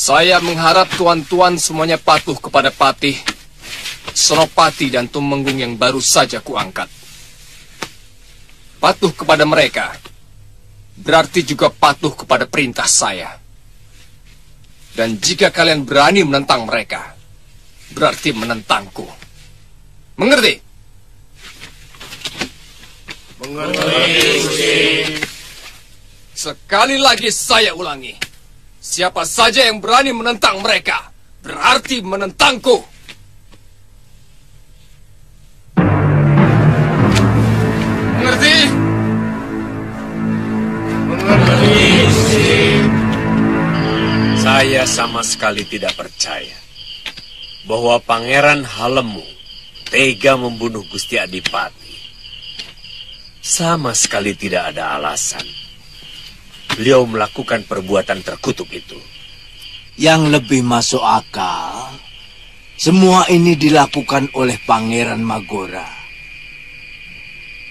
Saya mengharap tuan-tuan semuanya patuh kepada Patih, Senopati dan Tumenggung yang baru saja kuangkat. Patuh kepada mereka berarti juga patuh kepada perintah saya. Dan jika kalian berani menentang mereka, berarti menentangku. Mengerti? Mengerti. Sekali lagi saya ulangi. Siapa saja yang berani menentang mereka, berarti menentangku. Mengerti? Mengerti. Saya sama sekali tidak percaya bahwa Pangeran Halemu tega membunuh Gusti Adipati. Sama sekali tidak ada alasan beliau melakukan perbuatan terkutuk itu. Yang lebih masuk akal, semua ini dilakukan oleh Pangeran Magora.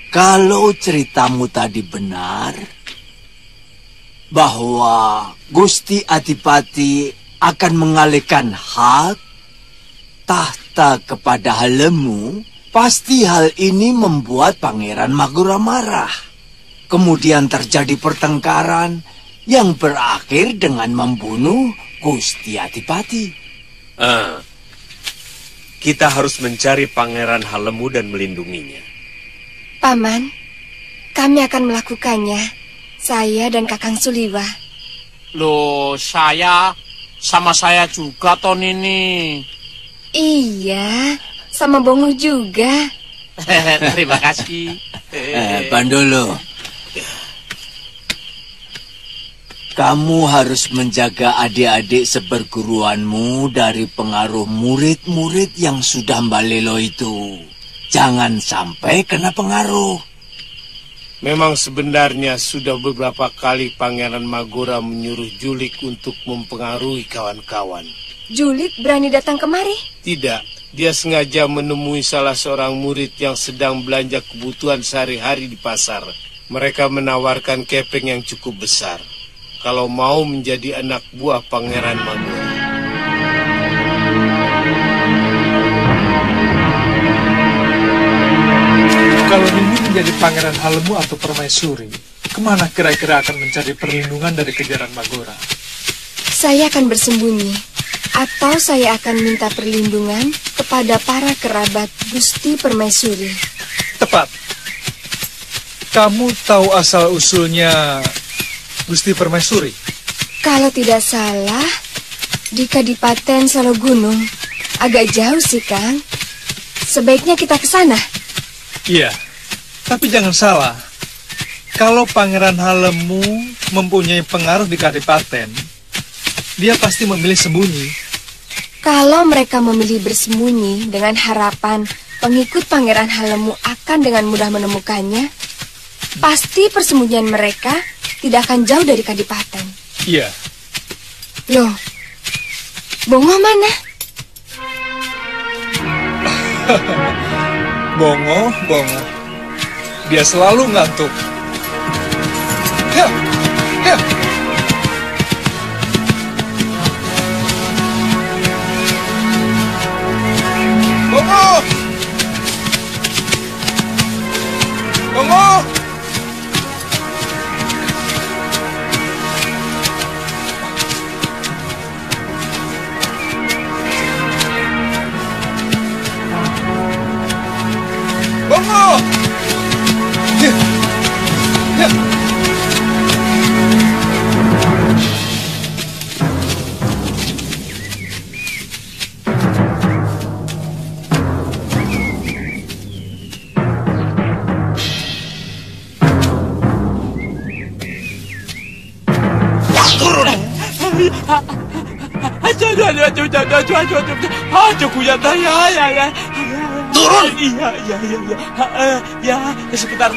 Kalau ceritamu tadi benar, bahwa Gusti Adipati akan mengalihkan hak tahta kepada Halemu, pasti hal ini membuat Pangeran Magora marah. Kemudian terjadi pertengkaran yang berakhir dengan membunuh Gusti Adipati. Kita harus mencari Pangeran Halemu dan melindunginya. Paman, kami akan melakukannya. Saya dan Kakang Suliwa. Loh, sama saya juga, Tonini. Iya, sama Bongo juga. Terima kasih. Bandolo, kamu harus menjaga adik-adik seperguruanmu dari pengaruh murid-murid yang sudah mbalelo itu. Jangan sampai kena pengaruh. Memang sebenarnya sudah beberapa kali Pangeran Magora menyuruh Julik untuk mempengaruhi kawan-kawan. Julik berani datang kemari? Tidak, dia sengaja menemui salah seorang murid yang sedang belanja kebutuhan sehari-hari di pasar. Mereka menawarkan kepeng yang cukup besar kalau mau menjadi anak buah Pangeran Magora. Kalau Nini menjadi Pangeran Halemu atau Permaisuri, kemana kira-kira akan mencari perlindungan dari kejaran Magora? Saya akan bersembunyi, atau saya akan minta perlindungan kepada para kerabat Gusti Permaisuri. Tepat. Kamu tahu asal-usulnya Gusti Permaisuri? Kalau tidak salah, di Kadipaten Salogunung. Agak jauh sih, Kang. Sebaiknya kita ke sana. Iya, tapi jangan salah. Kalau Pangeran Halemu mempunyai pengaruh di Kadipaten, dia pasti memilih sembunyi. Kalau mereka memilih bersembunyi dengan harapan pengikut Pangeran Halemu akan dengan mudah menemukannya, pasti persembunyian mereka tidak akan jauh dari Kadipaten. Iya. Loh, Bongo mana? Bongo. Dia selalu ngantuk. Ya. Bongo. Turun! Ya, sebentar.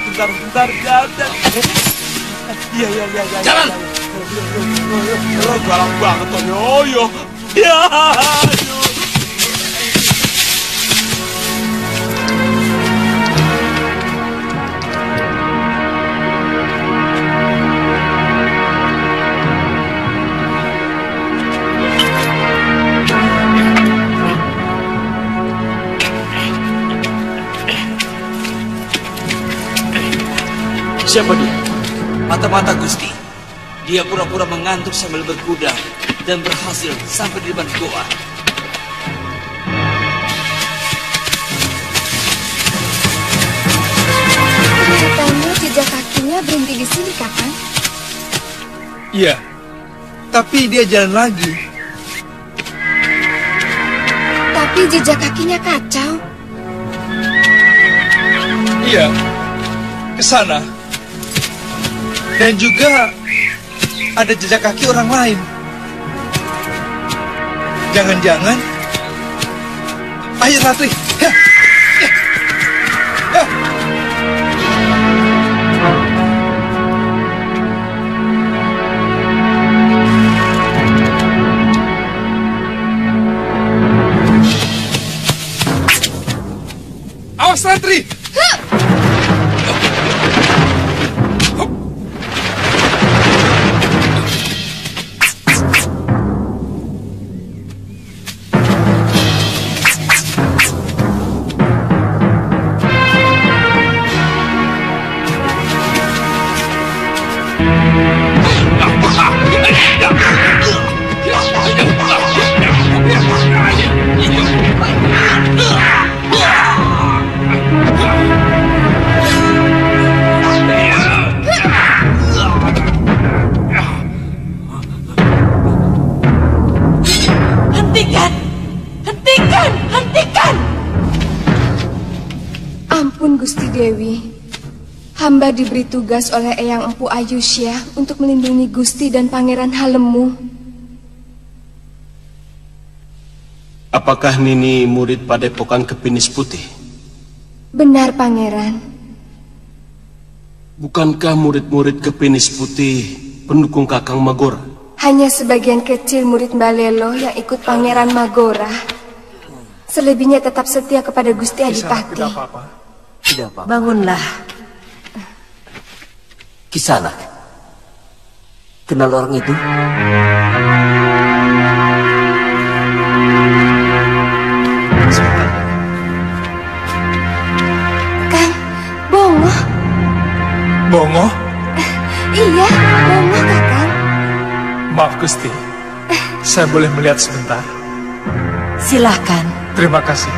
Jalan! Galak banget toh, yo. Ya. Siapa dia? Mata-mata Gusti. Dia pura-pura mengantuk sambil berkuda dan berhasil sampai di depan goa. Kelihatannya jejak kakinya berhenti di sini, Kakang. Iya, tapi dia jalan lagi. Tapi jejak kakinya kacau. Iya, ke sana. Dan juga ada jejak kaki orang lain. Jangan-jangan. Ayo Ratri. Ya. Ya. Ya. Awas Ratri. Ampun Gusti Dewi, hamba diberi tugas oleh Eyang Empu Ayusya untuk melindungi Gusti dan Pangeran Halemu. Apakah Nini murid Padepokan Kepinis Putih? Benar, Pangeran. Bukankah murid-murid Kepinis Putih pendukung Kakang Magora? Hanya sebagian kecil murid Mbalelo yang ikut Pangeran Magora. Selebihnya tetap setia kepada Gusti Adipati. Tidak apa-apa. Tidak apa-apa. Bangunlah. Kisana. Kenal orang itu? Kang, Bongo. Bongo? Iya, Bongo, Kakang. Maaf Gusti. Saya boleh melihat sebentar? Silahkan. Terima kasih.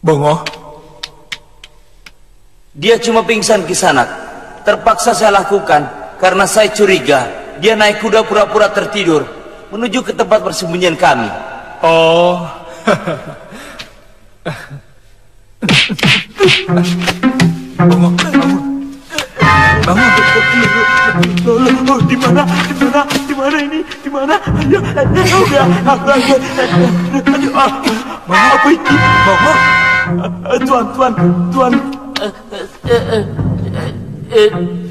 Bongo? Dia cuma pingsan Kisanak. Terpaksa saya lakukan karena saya curiga dia naik kuda pura-pura tertidur menuju ke tempat persembunyian kami. Oh. Bongo, bangun. Bangun. Di mana ini? Di mana? Ayo, udah. Apa ini? Bongo. Tuan.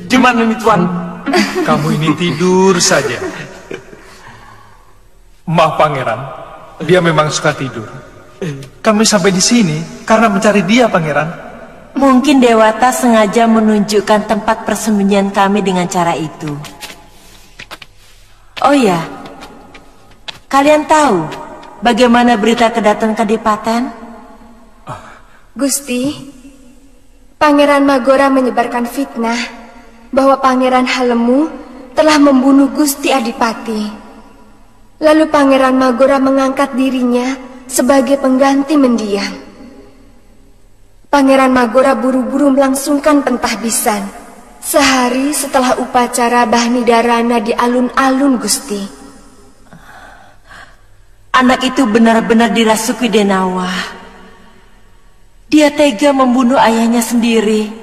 Di mana nih Tuan? Kamu ini tidur saja. Maaf Pangeran, dia memang suka tidur. Kami sampai di sini karena mencari dia, Pangeran. Mungkin Dewata sengaja menunjukkan tempat persembunyian kami dengan cara itu. Oh ya, kalian tahu bagaimana berita kedatangan Kadipaten? Gusti, Pangeran Magora menyebarkan fitnah bahwa Pangeran Halemu telah membunuh Gusti Adipati. Lalu Pangeran Magora mengangkat dirinya sebagai pengganti mendiang. Pangeran Magora buru-buru melangsungkan pentahbisan sehari setelah upacara Bahnidarana di alun-alun Gusti. Anak itu benar-benar dirasuki Denawa. Dia tega membunuh ayahnya sendiri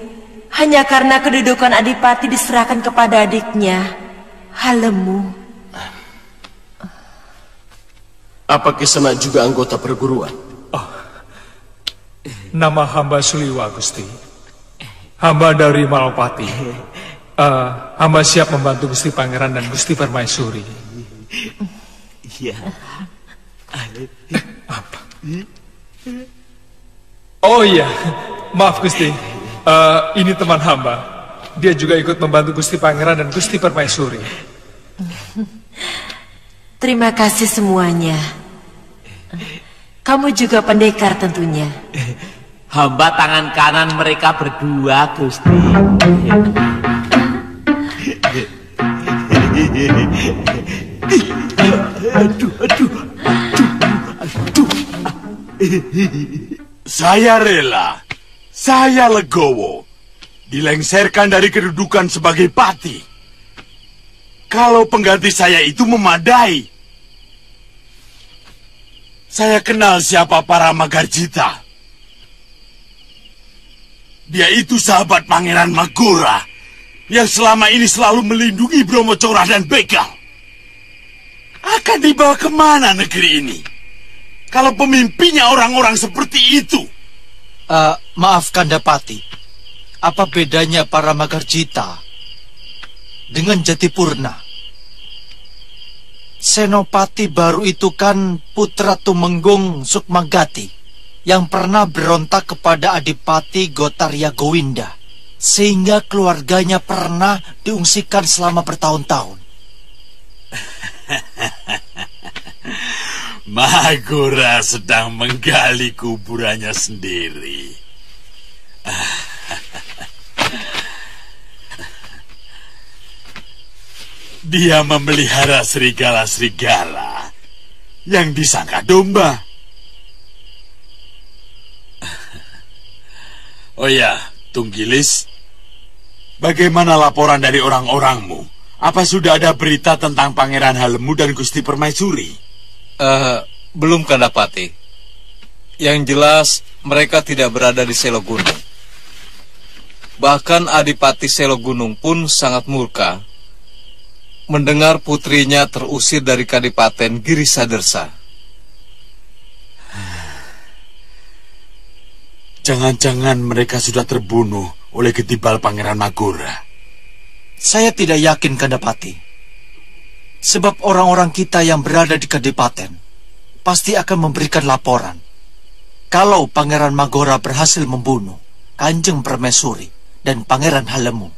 hanya karena kedudukan Adipati diserahkan kepada adiknya, Halemu. Apa Kisanak juga anggota perguruan? Nama hamba Suliwa, Gusti. Hamba dari Malapati. Hamba siap membantu Gusti Pangeran dan Gusti Permaisuri. Iya. Apa? Oh iya, maaf Gusti. Ini teman hamba. Dia juga ikut membantu Gusti Pangeran dan Gusti Permaisuri. Terima kasih semuanya. Kamu juga pendekar tentunya. Hamba tangan kanan mereka berdua, Gusti. Saya rela, saya legowo, dilengsarkan dari kedudukan sebagai pati. Kalau pengganti saya itu memadai. Saya kenal siapa Paramagarjita. Dia itu sahabat Pangeran Magora yang selama ini selalu melindungi Brahmacora dan begal. Akan dibawa kemana negeri ini kalau pemimpinnya orang-orang seperti itu? Maaf Kandapati, apa bedanya Paramagarjita dengan Jatipurna? Senopati baru itu kan putra Tumenggung Sukmagati yang pernah berontak kepada Adipati Gotarya Gowinda, sehingga keluarganya pernah diungsikan selama bertahun-tahun. Magora sedang menggali kuburannya sendiri. Dia memelihara serigala-serigala yang disangka domba. Oh ya, Tunggilis, bagaimana laporan dari orang-orangmu? Apa sudah ada berita tentang Pangeran Halemu dan Gusti Permaisuri? Belum Kandapati. Yang jelas mereka tidak berada di Selo Gunung. Bahkan Adipati Selo Gunung pun sangat murka mendengar putrinya terusir dari Kadipaten Girisadersa. Jangan-jangan mereka sudah terbunuh oleh Ketibal Pangeran Magora. Saya tidak yakin Kandapati. Sebab orang-orang kita yang berada di Kadipaten pasti akan memberikan laporan kalau Pangeran Magora berhasil membunuh Kanjeng Permaisuri dan Pangeran Halemu.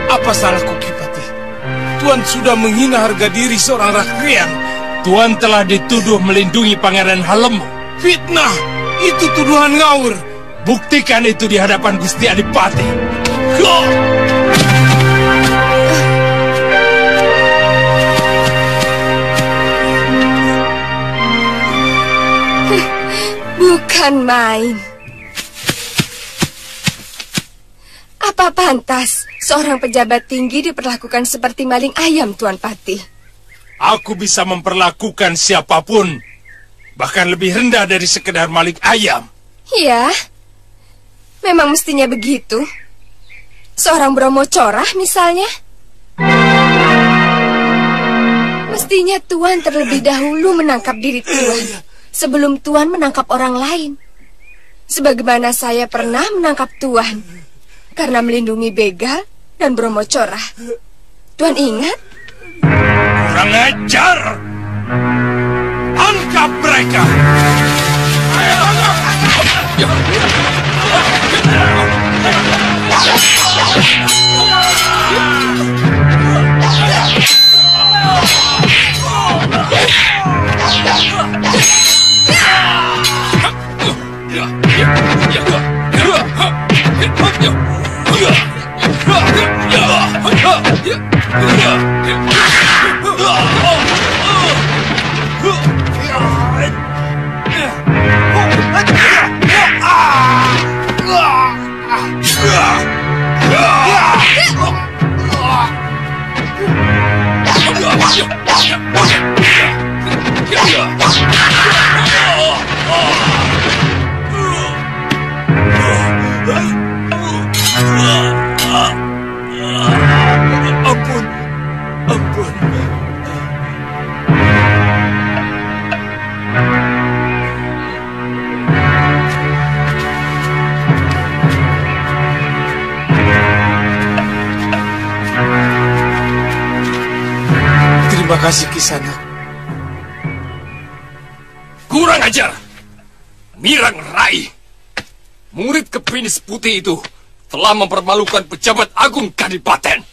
Apa salahku, Kipati? Tuan sudah menghina harga diri seorang rakyat. Tuan telah dituduh melindungi Pangeran Halemu. Fitnah! Itu tuduhan ngawur. Buktikan itu di hadapan Gusti Adipati. Bukan main. Apa pantas seorang pejabat tinggi diperlakukan seperti maling ayam, Tuan Pati? Aku bisa memperlakukan siapapun, bahkan lebih rendah dari sekedar maling ayam. Ya, memang mestinya begitu. Seorang Brahmacora misalnya. Mestinya Tuan terlebih dahulu menangkap diri Tuan sebelum Tuan menangkap orang lain. Sebagaimana saya pernah menangkap Tuan karena melindungi begal dan Brahmacora. Tuan ingat? Kurang ajar! Angkat mereka! Terima kasih Kisanak. Kurang ajar. Mirang Rai, murid kepenis putih itu telah mempermalukan pejabat agung Kadipaten.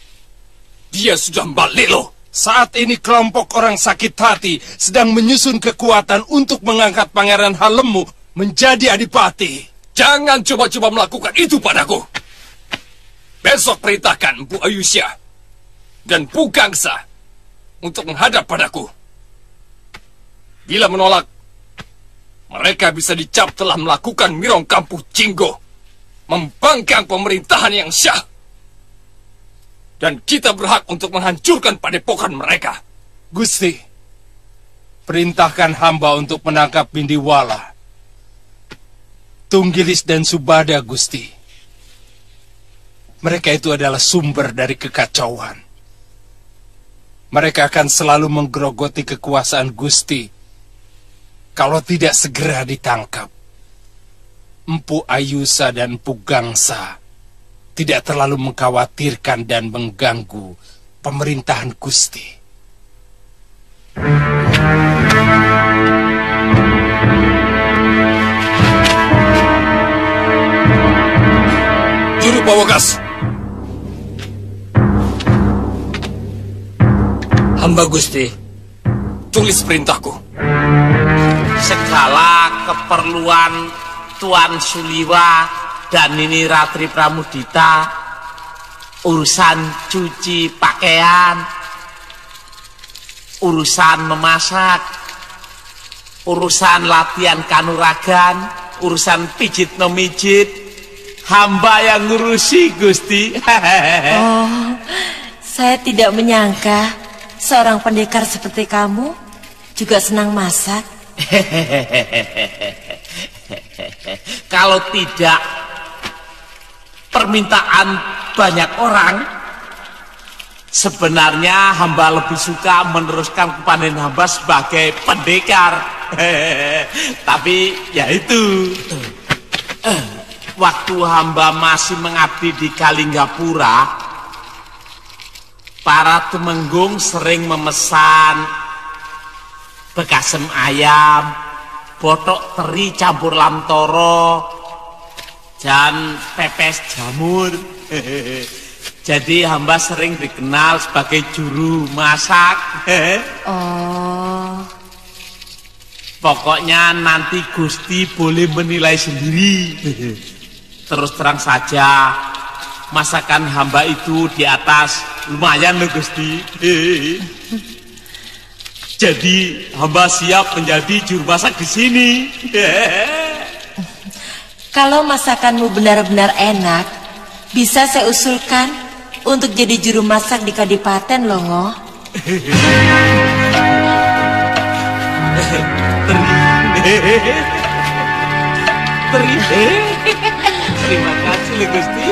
Dia sudah balelo. Saat ini kelompok orang sakit hati sedang menyusun kekuatan untuk mengangkat Pangeran Halemu menjadi adipati. Jangan coba-coba melakukan itu padaku. Besok perintahkan Empu Ayusya dan Pu Gangsa untuk menghadap padaku. Bila menolak, mereka bisa dicap telah melakukan Mirong Kampuh Jinggo, membangkang pemerintahan yang syah. Dan kita berhak untuk menghancurkan padepokan mereka. Gusti, perintahkan hamba untuk menangkap Bindiwala, Tunggilis dan Subada, Gusti. Mereka itu adalah sumber dari kekacauan. Mereka akan selalu menggerogoti kekuasaan Gusti kalau tidak segera ditangkap. Empu Ayusa dan Empu Gangsa tidak terlalu mengkhawatirkan dan mengganggu pemerintahan Gusti. Juru Pawagas. Hamba Gusti. Tulis perintahku. Segala keperluan Tuan Suliwa dan Nini Ratri Pramudita, urusan cuci pakaian, urusan memasak, urusan latihan kanuragan, urusan pijit memijit, hamba yang ngurusi, Gusti. Oh, saya tidak menyangka seorang pendekar seperti kamu juga senang masak. Kalau tidak permintaan banyak orang, sebenarnya hamba lebih suka meneruskan kepanen hamba sebagai pendekar. Tapi ya itu, waktu hamba masih mengabdi di Kalinggapura, para temenggung sering memesan bekasem ayam, botok teri campur lamtoro, dan pepes jamur. Jadi hamba sering dikenal sebagai juru masak. Oh. Pokoknya nanti Gusti boleh menilai sendiri. Terus terang saja, masakan hamba itu di atas lumayan loh, Gusti. Jadi hamba siap menjadi juru masak di sini. Kalau masakanmu benar-benar enak, bisa saya usulkan untuk jadi juru masak di Kadipaten, Longo. Terima kasih, Gusti.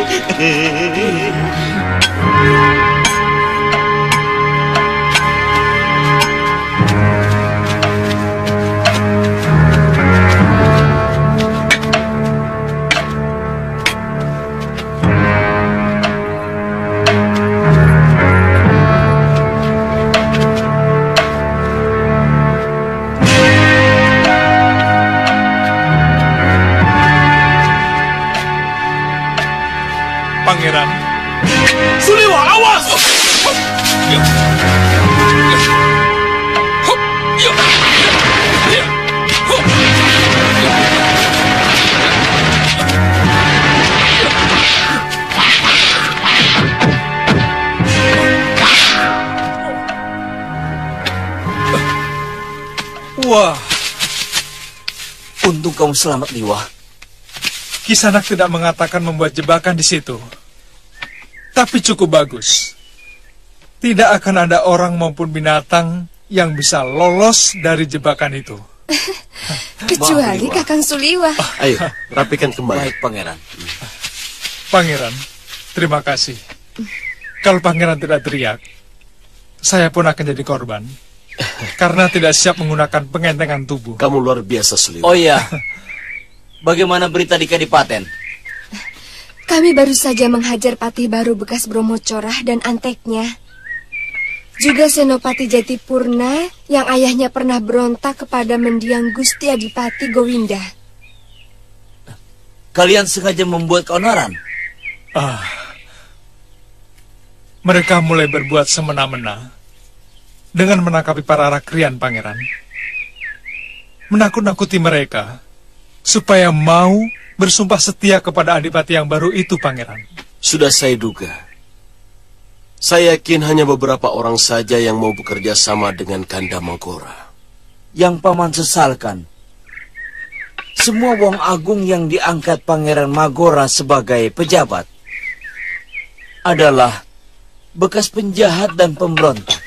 Pangeran. Suliwa, awas! Wah, untung kamu selamat, Liwa. Kisanak tidak mengatakan membuat jebakan di situ. Tapi cukup bagus. Tidak akan ada orang maupun binatang yang bisa lolos dari jebakan itu. Kecuali Kakang Suliwa. Ayo, rapikan kembali. Baik, Pangeran. Pangeran, terima kasih. Kalau Pangeran tidak teriak, saya pun akan jadi korban. Karena tidak siap menggunakan pengentengan tubuh. Kamu luar biasa, Suliwa. Oh iya, bagaimana berita di Kadipaten? Kami baru saja menghajar patih baru bekas Bromo Corah dan anteknya. Juga Senopati Jatipurna yang ayahnya pernah berontak kepada mendiang Gusti Adipati Gowinda. Kalian sengaja membuat keonaran? Mereka mulai berbuat semena-mena dengan menangkapi para rakrian, Pangeran. Menakut-nakuti mereka supaya mau bersumpah setia kepada adipati yang baru itu, Pangeran. Sudah saya duga. Saya yakin hanya beberapa orang saja yang mau bekerja sama dengan Kanda Magora. Yang Paman sesalkan, semua wong agung yang diangkat Pangeran Magora sebagai pejabat adalah bekas penjahat dan pemberontak.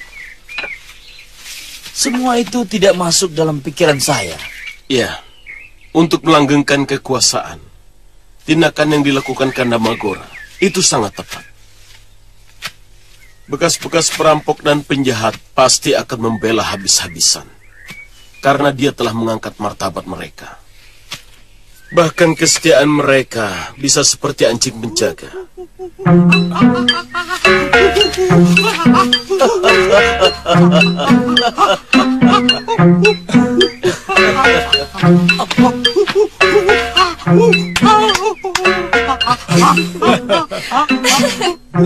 Semua itu tidak masuk dalam pikiran saya. Ya, untuk melanggengkan kekuasaan, tindakan yang dilakukan Kanda Magora itu sangat tepat. Bekas-bekas perampok dan penjahat pasti akan membela habis-habisan, karena dia telah mengangkat martabat mereka. Bahkan kesetiaan mereka bisa seperti anjing penjaga.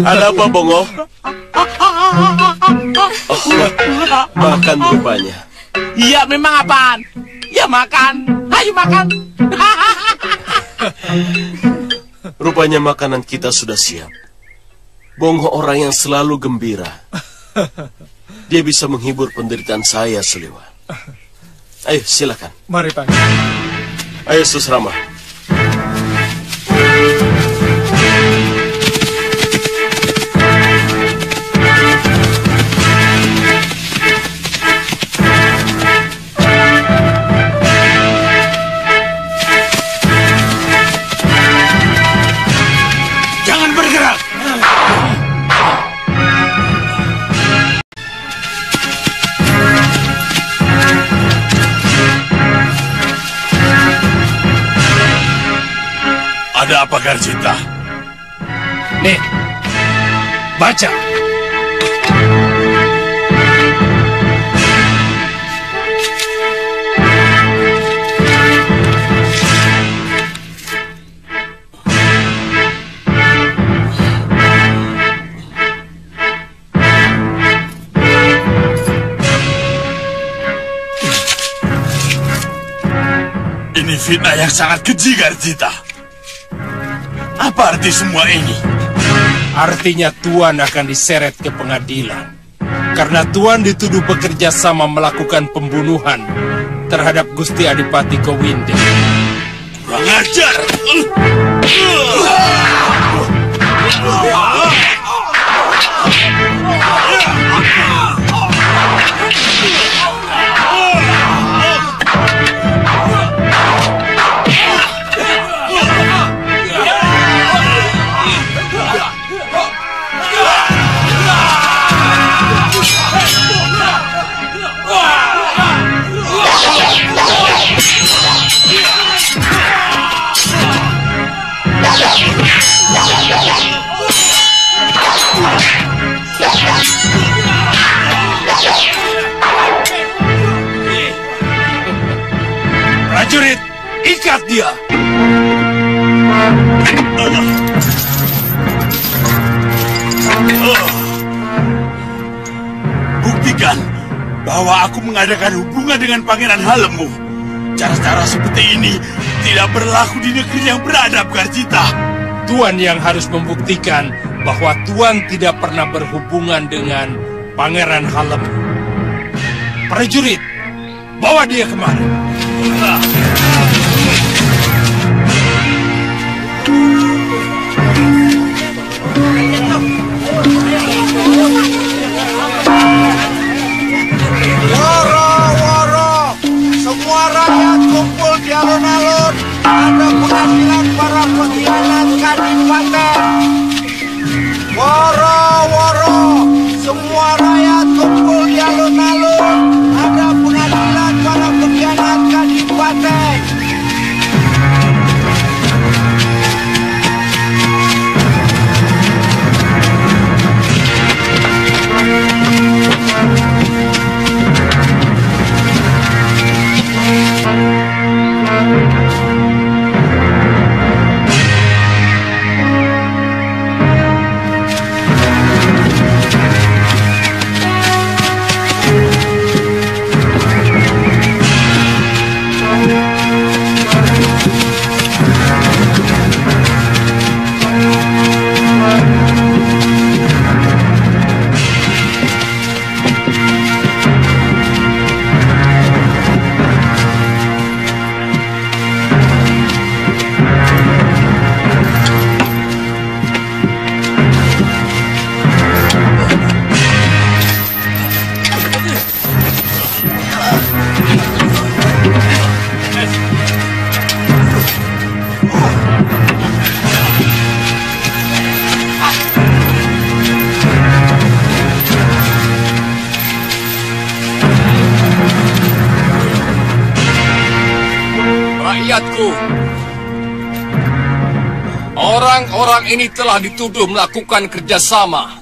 Ada apa, Bongo? Makan rupanya. Iya, memang apaan? Ya makan. Ayo makan. Rupanya makanan kita sudah siap. Bongo orang yang selalu gembira. Dia bisa menghibur penderitaan saya, Seliwa. Ayo, silakan. Mari, Pak. Ayo, Susrama. Ada apa, Garjita? Nih, baca. Ini fitnah yang sangat keji, Garjita. Apa arti semua ini? Artinya Tuan akan diseret ke pengadilan. Karena Tuan dituduh bekerja sama melakukan pembunuhan terhadap Gusti Adipati Gowinda. Kurang ajar! Prajurit, ikat dia! Buktikan bahwa aku mengadakan hubungan dengan Pangeran Halemu. Cara-cara seperti ini tidak berlaku di negeri yang beradab, Garjita. Tuan yang harus membuktikan bahwa Tuan tidak pernah berhubungan dengan Pangeran Halemu. Prajurit, bawa dia kemari. Woro-woro, semua rakyat kumpul di alun-alun. Ada pengadilan para pengkhianat Kadipaten. Woro-woro, semua rakyat kumpul di alun-alun. Ada pengadilan para pengkhianat Kadipaten. Guru. Orang-orang ini telah dituduh melakukan kerjasama,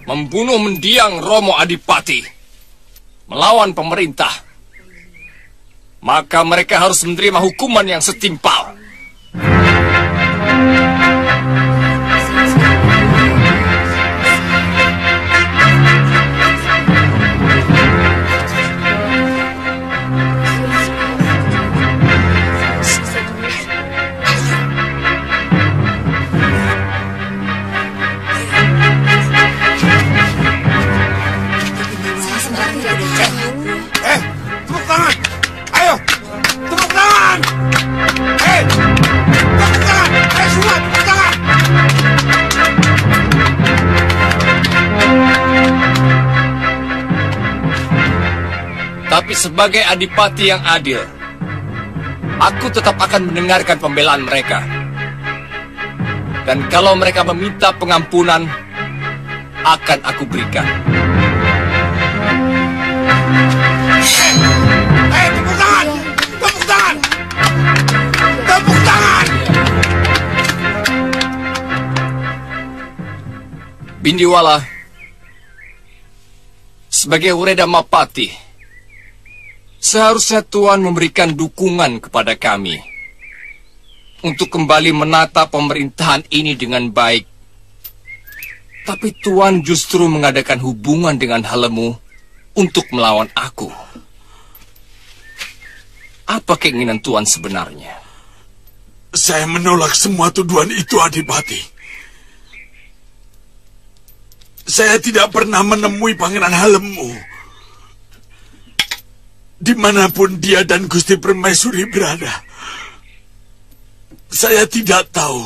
membunuh mendiang Romo Adipati, melawan pemerintah. Maka mereka harus menerima hukuman yang setimpal. Tepuk tangan! Ayo! Tepuk tangan! Tepuk tangan! Ayo semua, tepuk tangan! Tapi sebagai adipati yang adil, aku tetap akan mendengarkan pembelaan mereka. Dan kalau mereka meminta pengampunan, akan aku berikan. Tepuk tangan! Tepuk tangan! Tepuk tangan! Bindiwala, sebagai Ureda Mapati, seharusnya Tuan memberikan dukungan kepada kami untuk kembali menata pemerintahan ini dengan baik. Tapi Tuan justru mengadakan hubungan dengan Halemu untuk melawan aku. Apa keinginan Tuan sebenarnya? Saya menolak semua tuduhan itu, Adipati. Saya tidak pernah menemui Pangeran Halemu. Dimanapun dia dan Gusti Permaisuri berada, saya tidak tahu.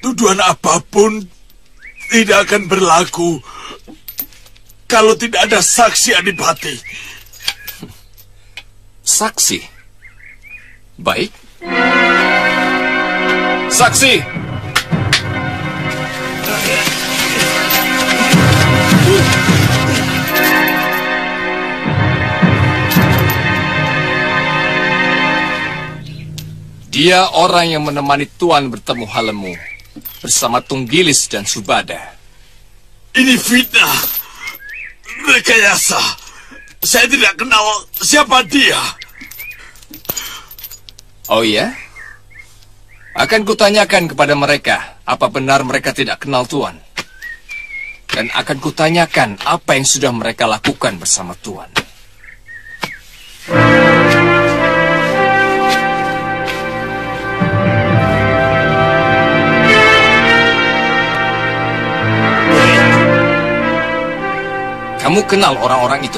Tuduhan apapun tidak akan berlaku kalau tidak ada saksi, Adipati. Saksi? Baik. Saksi! Dia orang yang menemani Tuan bertemu Halemu bersama Tunggilis dan Subada. Ini fitnah, rekayasa. Saya tidak kenal siapa dia. Oh iya? Akan kutanyakan kepada mereka apa benar mereka tidak kenal Tuan. Dan akan kutanyakan apa yang sudah mereka lakukan bersama Tuan. Kamu kenal orang-orang itu?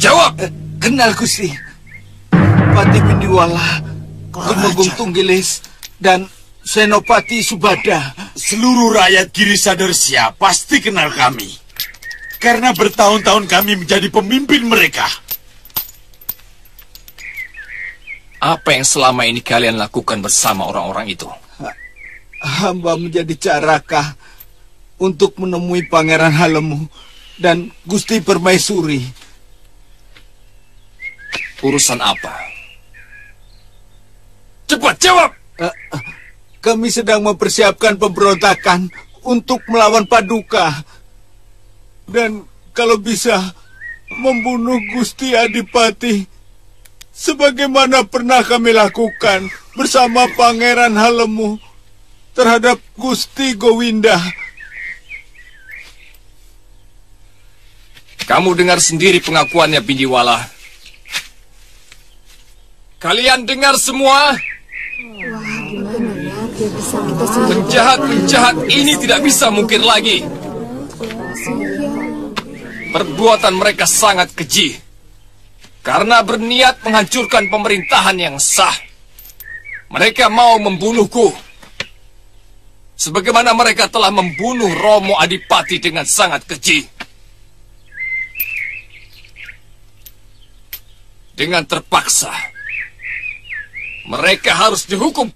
Jawab! Kenal, Gusti. Pati Bindiwala, Tumenggung Tunggilis, dan Senopati Subada. Seluruh rakyat Girisadursia pasti kenal kami. Karena bertahun-tahun kami menjadi pemimpin mereka. Apa yang selama ini kalian lakukan bersama orang-orang itu? Hamba menjadi carakah untuk menemui Pangeran Halemu dan Gusti Permaisuri. Urusan apa? Cepat jawab! Kami sedang mempersiapkan pemberontakan untuk melawan Paduka. Dan kalau bisa membunuh Gusti Adipati sebagaimana pernah kami lakukan bersama Pangeran Halemu terhadap Gusti Gowinda. Kamu dengar sendiri pengakuannya, Bindiwala. Kalian dengar semua? Penjahat-penjahat ini tidak bisa mungkir lagi. Perbuatan mereka sangat keji karena berniat menghancurkan pemerintahan yang sah. Mereka mau membunuhku sebagaimana mereka telah membunuh Romo Adipati dengan sangat keji. Dengan terpaksa, mereka harus dihukum.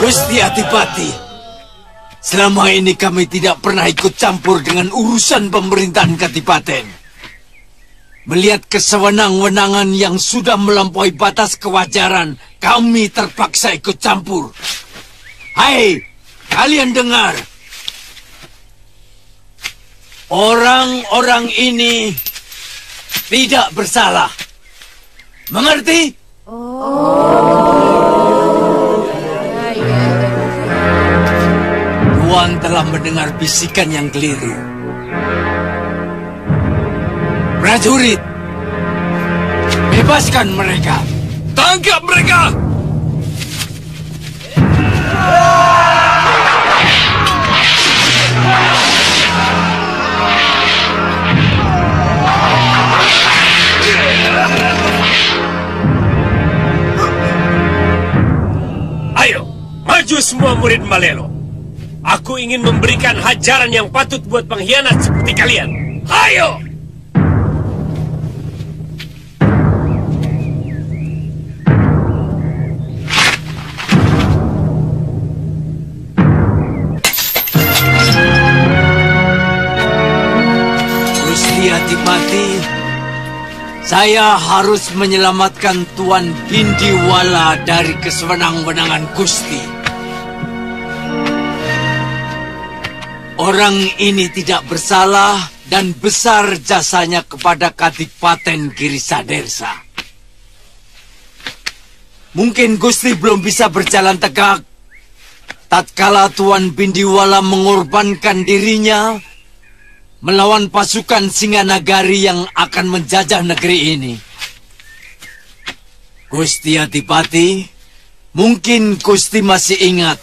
Gusti Adipati, selama ini kami tidak pernah ikut campur dengan urusan pemerintahan Kadipaten. Melihat kesewenang-wenangan yang sudah melampaui batas kewajaran, kami terpaksa ikut campur. Hai, kalian dengar. Orang-orang ini tidak bersalah. Mengerti? Tuan telah mendengar bisikan yang keliru. Prajurit, bebaskan mereka. Tangkap mereka! Ayo, maju semua murid Malelo. Aku ingin memberikan hajaran yang patut buat pengkhianat seperti kalian. Ayo! Gusti Adipati, saya harus menyelamatkan Tuan Bindiwala dari kesewenang-wenangan Gusti. Orang ini tidak bersalah dan besar jasanya kepada Kadipaten Girisadersa. Mungkin Gusti belum bisa berjalan tegak tatkala Tuan Bindiwala mengorbankan dirinya melawan pasukan Singanagari yang akan menjajah negeri ini. Gusti Adipati, mungkin Gusti masih ingat,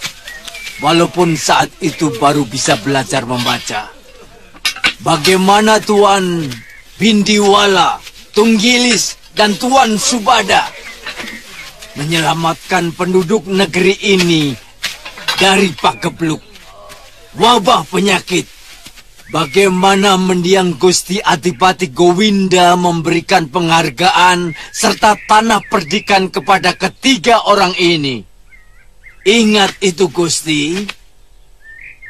walaupun saat itu baru bisa belajar membaca, bagaimana Tuan Bindiwala, Tunggilis, dan Tuan Subada menyelamatkan penduduk negeri ini dari pagebluk, wabah penyakit. Bagaimana mendiang Gusti Adipati Gowinda memberikan penghargaan serta tanah perdikan kepada ketiga orang ini. Ingat itu, Gusti.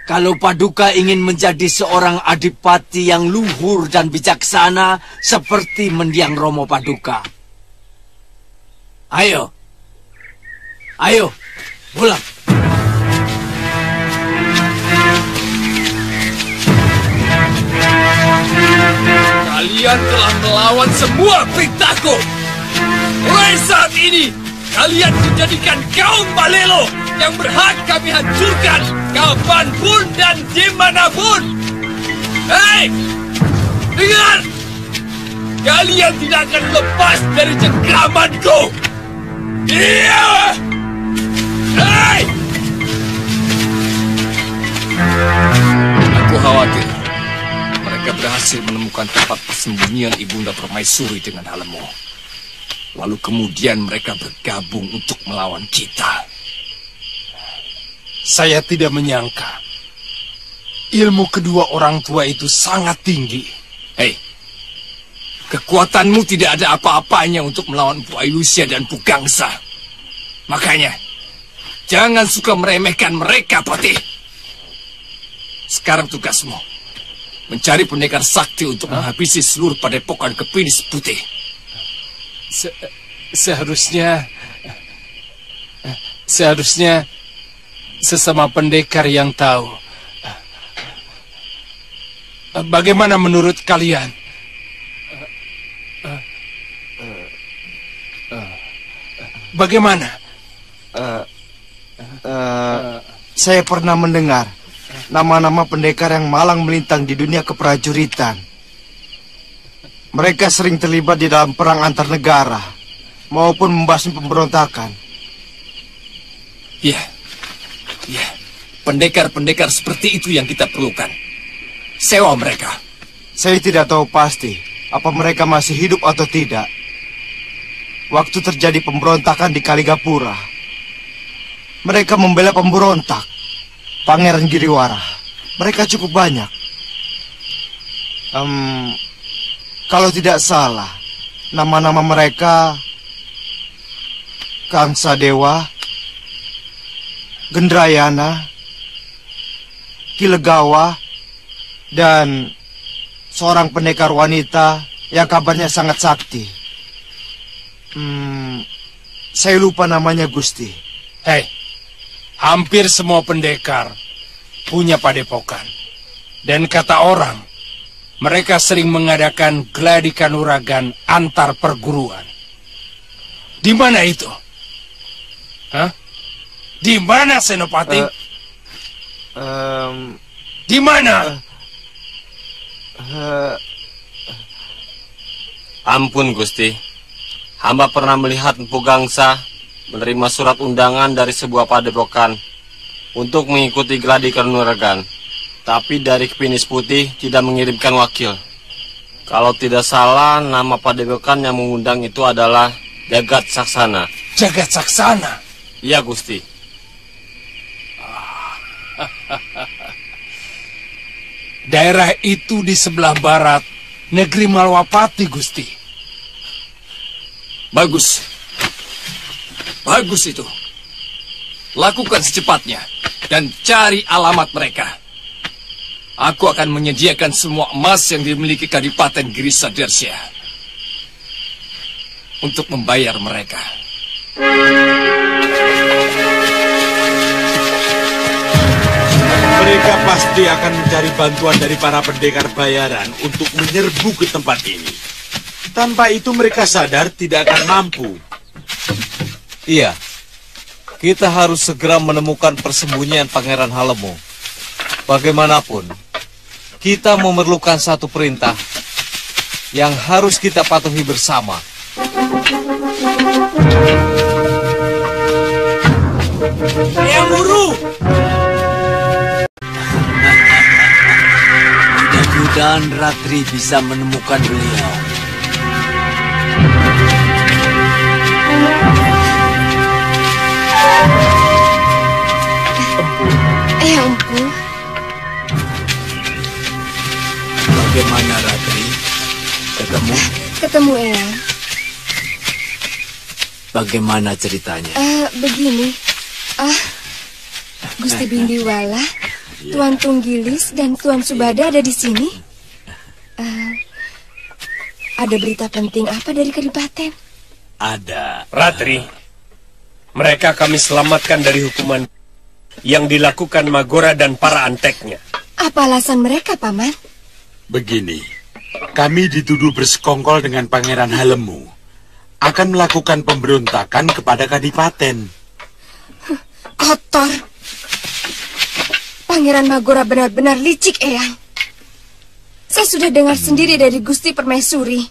Kalau Paduka ingin menjadi seorang adipati yang luhur dan bijaksana seperti mendiang Romo Paduka. Ayo. Ayo, pulang. Kalian telah melawan semua perintahku. Mulai saat ini, kalian dijadikan kaum Malelo yang berhak kami hancurkan kapanpun dan dimanapun. Hei, dengar! Kalian tidak akan lepas dari cengkramanku. Iya! Hei! Aku khawatir mereka berhasil menemukan tempat persembunyian Ibunda Permaisuri dengan Halemu. Lalu kemudian mereka bergabung untuk melawan kita. Saya tidak menyangka ilmu kedua orang tua itu sangat tinggi. Hei, kekuatanmu tidak ada apa-apanya untuk melawan Empu Ailusia dan Empu Gangsa. Makanya, jangan suka meremehkan mereka, Patih. Sekarang tugasmu mencari pendekar sakti untuk menghabisi seluruh padepokan Kepinis Putih. Seharusnya sesama pendekar yang tahu. Bagaimana menurut kalian? Bagaimana? Saya pernah mendengar nama-nama pendekar yang malang melintang di dunia keprajuritan. Mereka sering terlibat di dalam perang antar negara maupun membasmi pemberontakan. Iya. Pendekar-pendekar seperti itu yang kita perlukan. Sewa mereka. Saya tidak tahu pasti apa mereka masih hidup atau tidak. Waktu terjadi pemberontakan di Kaligapura, mereka membela pemberontak, Pangeran Giriwara. Mereka cukup banyak. Kalau tidak salah, nama-nama mereka Kangsa Dewa, Gendrayana, Kilegawa, dan seorang pendekar wanita yang kabarnya sangat sakti. Saya lupa namanya, Gusti. Hei, hampir semua pendekar punya padepokan. Dan kata orang, mereka sering mengadakan gladi kanuragan antar perguruan. Di mana itu? Hah? Di mana, Senopati? Di mana? Ampun, Gusti. Hamba pernah melihat Empu Gangsa menerima surat undangan dari sebuah padepokan untuk mengikuti gladi kanuragan. Tapi dari Kepinis Putih tidak mengirimkan wakil. Kalau tidak salah, nama padepokan yang mengundang itu adalah Jagat Saksana. Jagat Saksana? Iya, Gusti. Daerah itu di sebelah barat negeri Malwapati, Gusti. Bagus. Bagus itu. Lakukan secepatnya dan cari alamat mereka. Aku akan menyediakan semua emas yang dimiliki Kadipaten Girisa Dersya untuk membayar mereka. Mereka pasti akan mencari bantuan dari para pendekar bayaran untuk menyerbu ke tempat ini. Tanpa itu mereka sadar tidak akan mampu. Iya, kita harus segera menemukan persembunyian Pangeran Halemu. Bagaimanapun, kita memerlukan satu perintah yang harus kita patuhi bersama. Yang Guru! Mudah-mudahan Ratri bisa menemukan beliau. Empu. Bagaimana, Ratri? Ketemu Eyang. Bagaimana ceritanya? Begini. Gusti Bindiwala, Tuan Tunggilis, dan Tuan Subada ada di sini. Ada berita penting apa dari Kadipaten? Ada. Ratri, mereka kami selamatkan dari hukuman yang dilakukan Magora dan para anteknya. Apa alasan mereka, Paman? Begini, kami dituduh bersekongkol dengan Pangeran Halemu, akan melakukan pemberontakan kepada Kadipaten. Kotor. Pangeran Magora benar-benar licik, Eyang. Saya sudah dengar sendiri dari Gusti Permaisuri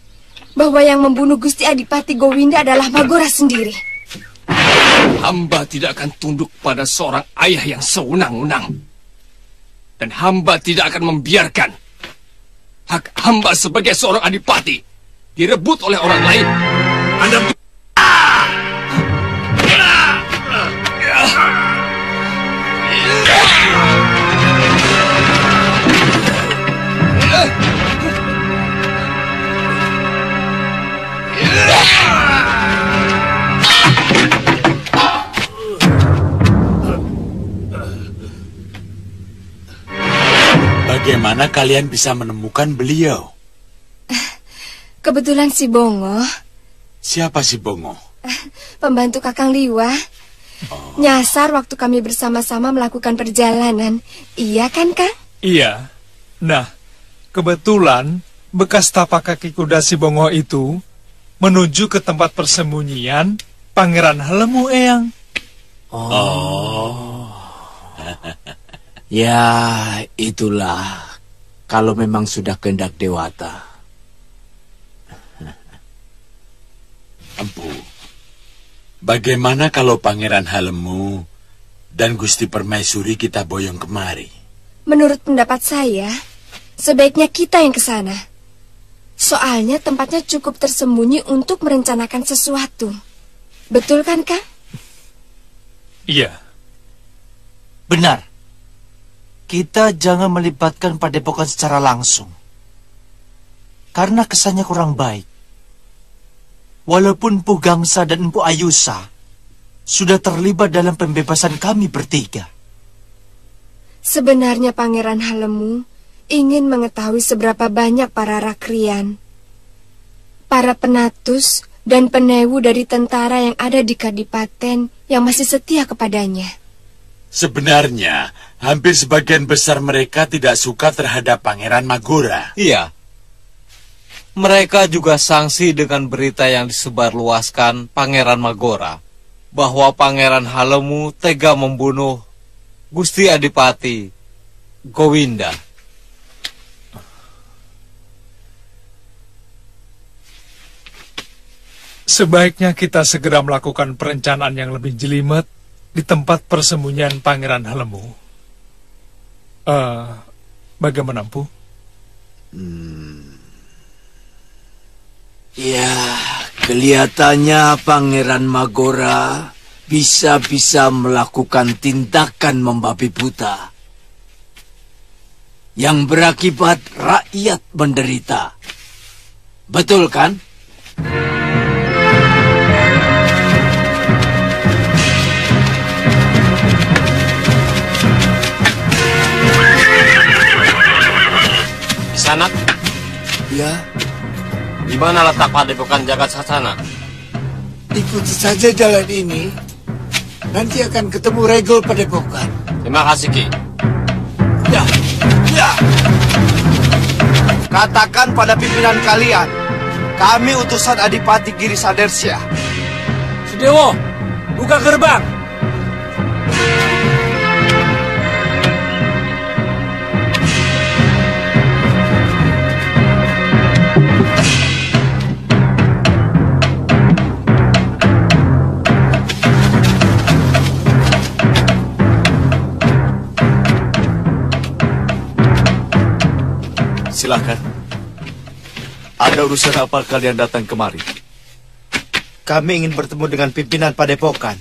bahwa yang membunuh Gusti Adipati Gowinda adalah Magora sendiri. Hamba tidak akan tunduk pada seorang ayah yang sewenang-wenang. Dan hamba tidak akan membiarkan hak hamba sebagai seorang adipati direbut oleh orang lain. Anda... Bagaimana kalian bisa menemukan beliau? Kebetulan si Bongo. Siapa si Bongo? Pembantu Kakang Liwa. Nyasar waktu kami bersama-sama melakukan perjalanan. Iya kan, Kang? Iya. Nah, kebetulan bekas tapak kaki kuda si Bongo itu menuju ke tempat persembunyian Pangeran Halemu, Eyang. Ya, itulah. Kalau memang sudah kehendak Dewata. Empu, bagaimana kalau Pangeran Halemu dan Gusti Permaisuri kita boyong kemari. Menurut pendapat saya, sebaiknya kita yang ke sana. Soalnya tempatnya cukup tersembunyi untuk merencanakan sesuatu. Betul kan, Kang? Iya. Benar. Kita jangan melibatkan Padepokan secara langsung. Karena kesannya kurang baik. Walaupun Empu Gangsa dan Empu Ayusa sudah terlibat dalam pembebasan kami bertiga. Sebenarnya Pangeran Halemu ingin mengetahui seberapa banyak para rakrian, para penatus dan penewu dari tentara yang ada di Kadipaten yang masih setia kepadanya. Sebenarnya, hampir sebagian besar mereka tidak suka terhadap Pangeran Magora. Iya. Mereka juga sangsi dengan berita yang disebarluaskan Pangeran Magora, bahwa Pangeran Halemu tega membunuh Gusti Adipati Gowinda. Sebaiknya kita segera melakukan perencanaan yang lebih jelimet di tempat persembunyian Pangeran Halemu. Bagaimana, Empu? Ya, kelihatannya Pangeran Magora bisa-bisa melakukan tindakan membabi buta yang berakibat rakyat menderita. Betul kan? Kisanak? Ya. Di mana letak Padepokan Jagat Sasana? Ikuti saja jalan ini. Nanti akan ketemu Regol Padepokan. Terima kasih, Ki. Ya, ya. Katakan pada pimpinan kalian, kami utusan Adipati Giri Sadersya. Sudewo, buka gerbang. Silakan. Ada urusan apa kalian datang kemari? Kami ingin bertemu dengan pimpinan Padepokan.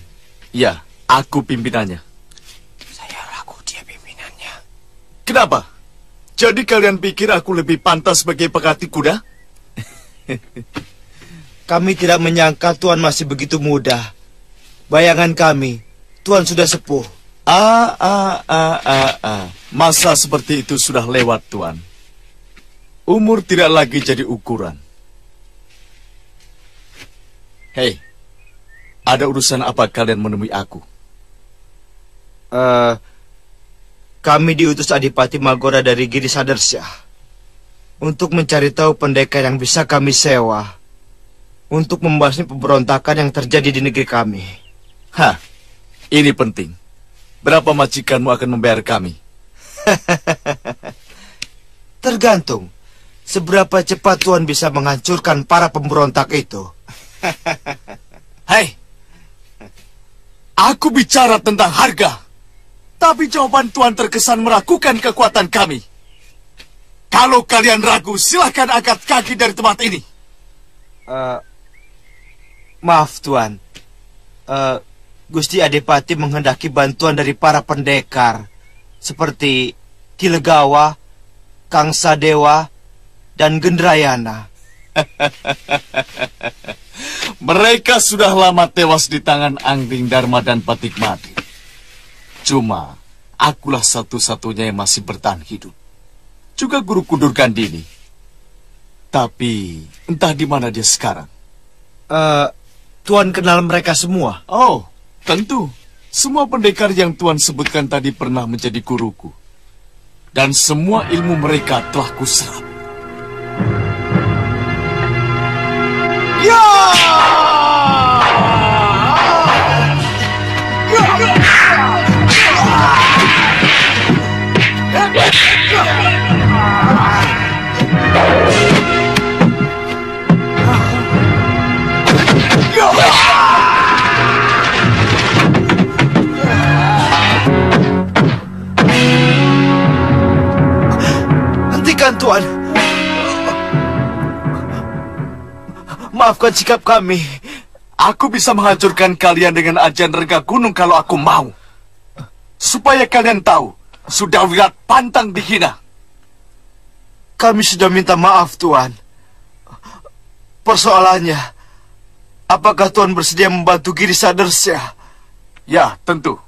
Ya, aku pimpinannya. Saya ragu dia pimpinannya. Kenapa? Jadi kalian pikir aku lebih pantas sebagai pekati kuda? Kami tidak menyangka Tuan masih begitu muda. Bayangan kami, Tuan sudah sepuh. Masa seperti itu sudah lewat, Tuan. Umur tidak lagi jadi ukuran. Hei, ada urusan apa kalian menemui aku? Kami diutus Adipati Magora dari Giri Sadersya untuk mencari tahu pendekar yang bisa kami sewa untuk membasmi pemberontakan yang terjadi di negeri kami. Hah, ini penting. Berapa majikanmu akan membayar kami? Tergantung seberapa cepat Tuan bisa menghancurkan para pemberontak itu. Hei, aku bicara tentang harga, tapi jawaban Tuan terkesan meragukan kekuatan kami. Kalau kalian ragu, silahkan angkat kaki dari tempat ini. Maaf, Tuan. Gusti Adipati menghendaki bantuan dari para pendekar, seperti Kilegawa, Kang Sadewa, dan Gendrayana. Mereka sudah lama tewas di tangan Angling Dharma dan Patikmati. Cuma, akulah satu-satunya yang masih bertahan hidup. Juga Guru Kundur Gandini. Tapi, entah di mana dia sekarang. Tuan kenal mereka semua? Oh, tentu. Semua pendekar yang Tuan sebutkan tadi pernah menjadi guruku. Dan semua ilmu mereka telah kuserap. Tuan. Maafkan sikap kami. Aku bisa menghancurkan kalian dengan ajian rengga gunung kalau aku mau. Supaya kalian tahu, sudah wirat pantang dihina. Kami sudah minta maaf, Tuan. Persoalannya, apakah Tuan bersedia membantu Giri Sadersya? Ya, tentu.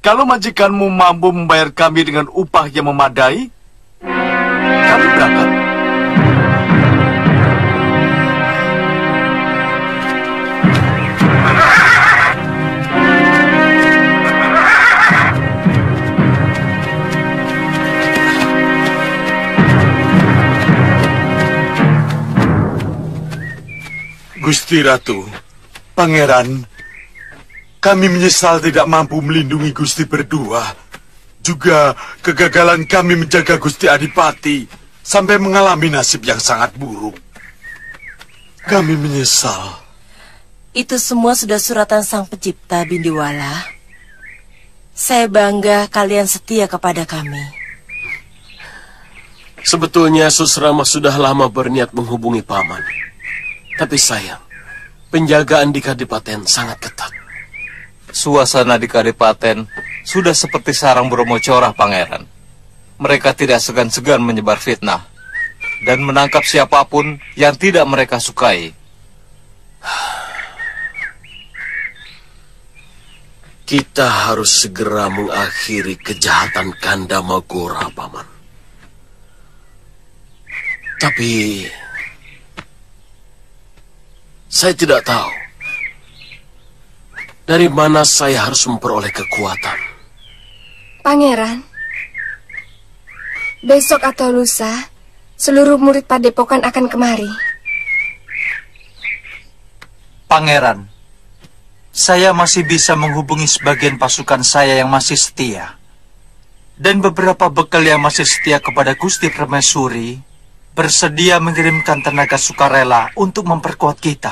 Kalau majikanmu mampu membayar kami dengan upah yang memadai, kami berangkat. Gusti Ratu, Pangeran, kami menyesal tidak mampu melindungi Gusti berdua. Juga kegagalan kami menjaga Gusti Adipati sampai mengalami nasib yang sangat buruk. Kami menyesal. Itu semua sudah suratan Sang Pencipta, Bindiwala. Saya bangga kalian setia kepada kami. Sebetulnya Susrama sudah lama berniat menghubungi Paman. Tapi sayang, penjagaan di Kadipaten sangat ketat. Suasana di Kadipaten sudah seperti sarang Bromo Corah, Pangeran. Mereka tidak segan-segan menyebar fitnah dan menangkap siapapun yang tidak mereka sukai. Kita harus segera mengakhiri kejahatan Kanda Magora, Paman. Tapi saya tidak tahu dari mana saya harus memperoleh kekuatan. Pangeran, besok atau lusa, seluruh murid Padepokan akan kemari. Pangeran, saya masih bisa menghubungi sebagian pasukan saya yang masih setia. Dan beberapa bekal yang masih setia kepada Gusti Permaisuri bersedia mengirimkan tenaga sukarela untuk memperkuat kita.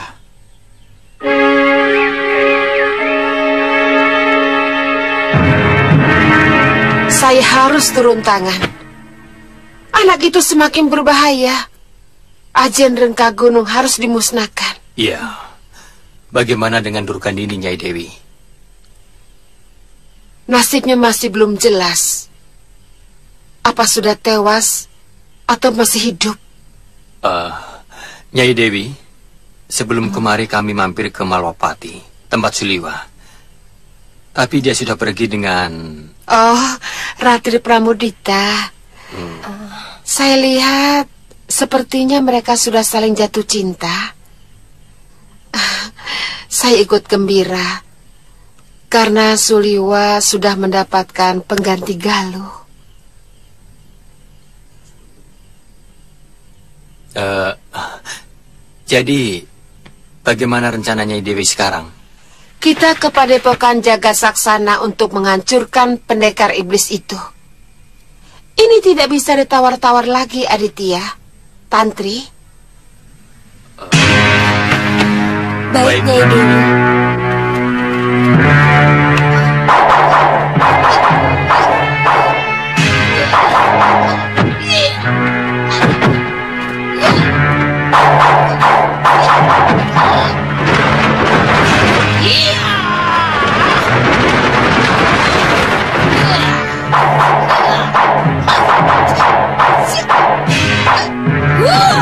Saya harus turun tangan. Anak itu semakin berbahaya. Ajian rengga gunung harus dimusnahkan. Iya. Bagaimana dengan Durgandini, Nyai Dewi? Nasibnya masih belum jelas. Apa sudah tewas atau masih hidup? Nyai Dewi, sebelum kemari kami mampir ke Malwapati, tempat Suliwa. Tapi dia sudah pergi dengan... Oh, Ratri Pramudita. Saya lihat sepertinya mereka sudah saling jatuh cinta. Saya ikut gembira karena Suliwa sudah mendapatkan pengganti Galuh. Jadi, bagaimana rencananya Dewi sekarang? Kita ke Padepokan Jagat Saksana untuk menghancurkan pendekar iblis itu. Ini tidak bisa ditawar-tawar lagi, Aditya. Tantri. Baik, Nyai Dewi. Yeah!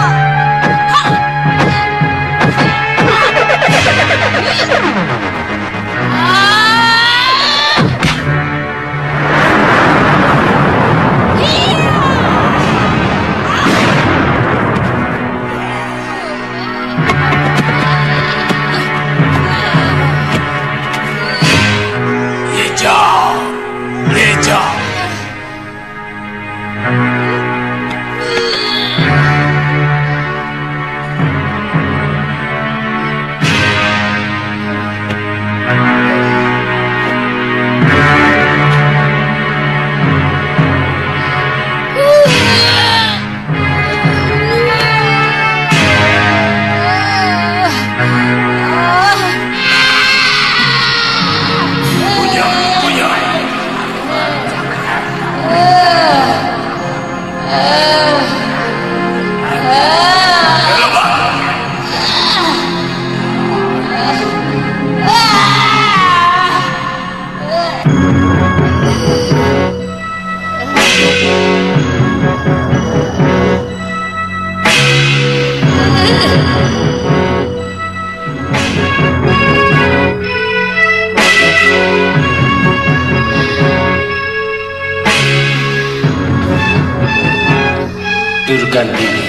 Durgandini.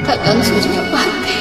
Kakang Suryapati.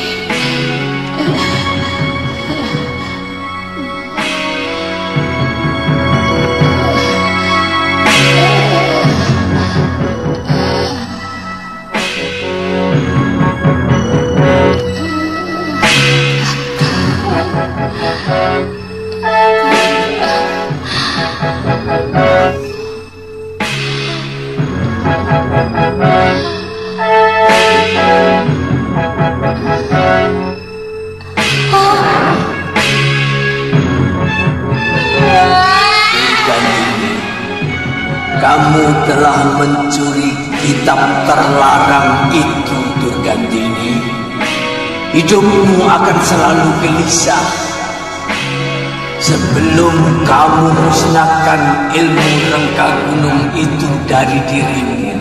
Kamu telah mencuri kitab terlarang itu, Durgandini. Hidupmu akan selalu gelisah sebelum kamu musnahkan ilmu rengka gunung itu dari dirimu.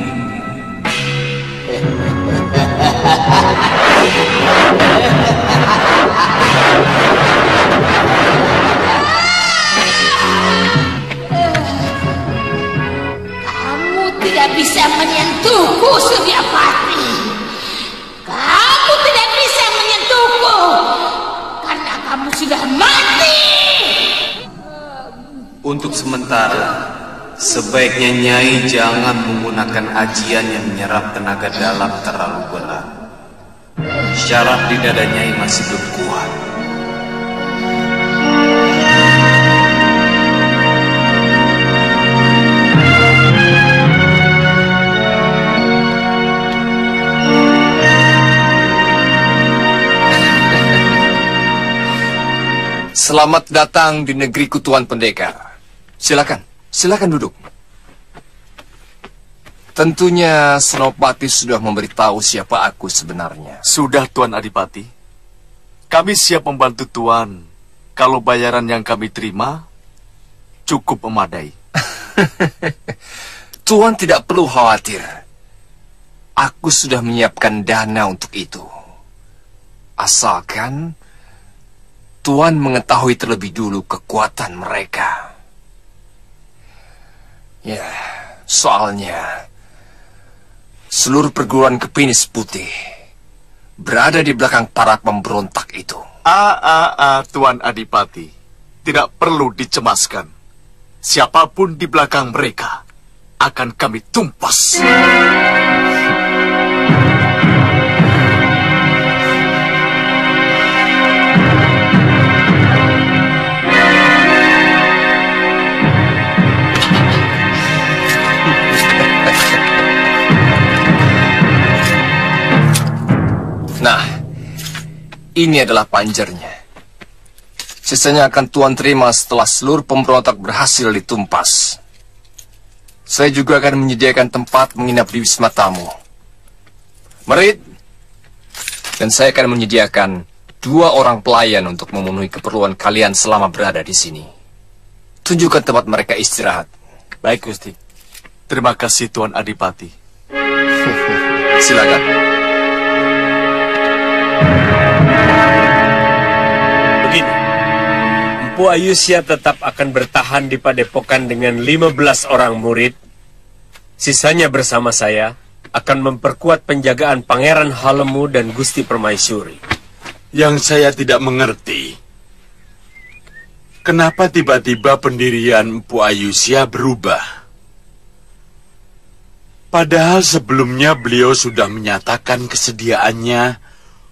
Tidak bisa menyentuhku, Suryapati. Kamu tidak bisa menyentuhku karena kamu sudah mati. Untuk sementara, sebaiknya Nyai jangan menggunakan ajian yang menyerap tenaga dalam terlalu berat. Syaraf di dada Nyai masih belum kuat. Selamat datang di negeriku, Tuan Pendekar. Silakan duduk. Tentunya Senopati sudah memberitahu siapa aku sebenarnya. Sudah, Tuan Adipati. Kami siap membantu Tuan kalau bayaran yang kami terima cukup memadai. Tuan tidak perlu khawatir. Aku sudah menyiapkan dana untuk itu. Asalkan Tuan mengetahui terlebih dulu kekuatan mereka. Ya, soalnya seluruh perguruan Kepinis Putih berada di belakang para pemberontak itu. Tuan Adipati, tidak perlu dicemaskan. Siapapun di belakang mereka akan kami tumpas. Nah, ini adalah panjernya. Sisanya akan Tuan terima setelah seluruh pemberontak berhasil ditumpas. Saya juga akan menyediakan tempat menginap di Wisma Tamu. Merit, dan saya akan menyediakan 2 orang pelayan untuk memenuhi keperluan kalian selama berada di sini. Tunjukkan tempat mereka istirahat. Baik, Gusti. Terima kasih, Tuan Adipati. Silakan. Begini, Empu Ayusya tetap akan bertahan di padepokan dengan 15 orang murid. Sisanya bersama saya akan memperkuat penjagaan Pangeran Halemu dan Gusti Permaisuri. Yang saya tidak mengerti, kenapa tiba-tiba pendirian Empu Ayusya berubah? Padahal sebelumnya beliau sudah menyatakan kesediaannya